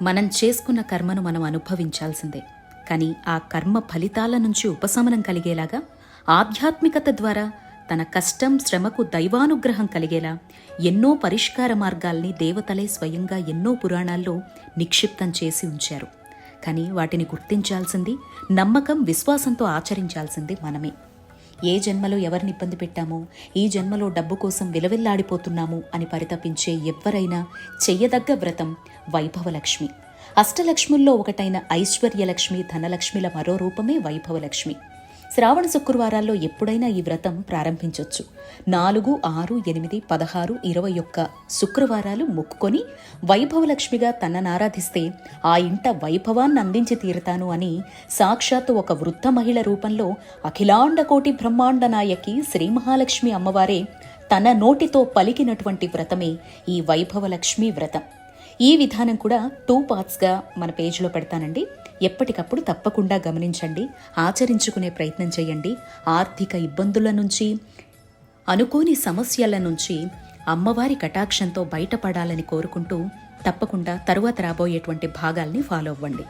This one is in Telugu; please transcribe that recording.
మనం చేసుకున్న కర్మను మనం అనుభవించాల్సిందే. కానీ ఆ కర్మ ఫలితాల నుంచి ఉపశమనం కలిగేలాగా ఆధ్యాత్మికత ద్వారా తన కష్టం శ్రమకు దైవానుగ్రహం కలిగేలా ఎన్నో పరిష్కార మార్గాల్ని దేవతలే స్వయంగా ఎన్నో పురాణాల్లో నిక్షిప్తం చేసి ఉంచారు. కానీ వాటిని గుర్తించాల్సింది, నమ్మకం విశ్వాసంతో ఆచరించాల్సింది మనమే. ఏ జన్మలో ఎవరిని ఇబ్బంది పెట్టామో, ఈ జన్మలో డబ్బు కోసం విలవిల్లాడిపోతున్నాము అని పరితపించే ఎవ్వరైనా చెయ్యదగ్గ వ్రతం వైభవలక్ష్మి. అష్టలక్ష్ముల్లో ఒకటైన ఐశ్వర్యలక్ష్మి, ధనలక్ష్మిల మరో రూపమే వైభవలక్ష్మి. శ్రావణ శుక్రవారాల్లో ఎప్పుడైనా ఈ వ్రతం ప్రారంభించవచ్చు. 4, 6, 8, 16, 21 శుక్రవారాలు మొక్కుకొని వైభవలక్ష్మిగా తననారాధిస్తే ఆ ఇంట వైభవాన్ని అందించి తీరుతాను అని సాక్షాత్తు ఒక వృద్ధ మహిళ రూపంలో అఖిలాండకోటి బ్రహ్మాండ నాయకి శ్రీ మహాలక్ష్మి అమ్మవారే తన నోటితో పలికినటువంటి వ్రతమే ఈ వైభవలక్ష్మి వ్రతం. ఈ విధానం కూడా 2 పార్ట్స్గా మన పేజ్లో పెడతానండి. ఎప్పటికప్పుడు తప్పకుండా గమనించండి, ఆచరించుకునే ప్రయత్నం చేయండి. ఆర్థిక ఇబ్బందుల నుంచి, అనుకోని సమస్యల నుంచి అమ్మవారి కటాక్షంతో బయటపడాలని కోరుకుంటూ తప్పకుండా తరువాత రాబోయేటువంటి భాగాల్ని ఫాలో అవ్వండి.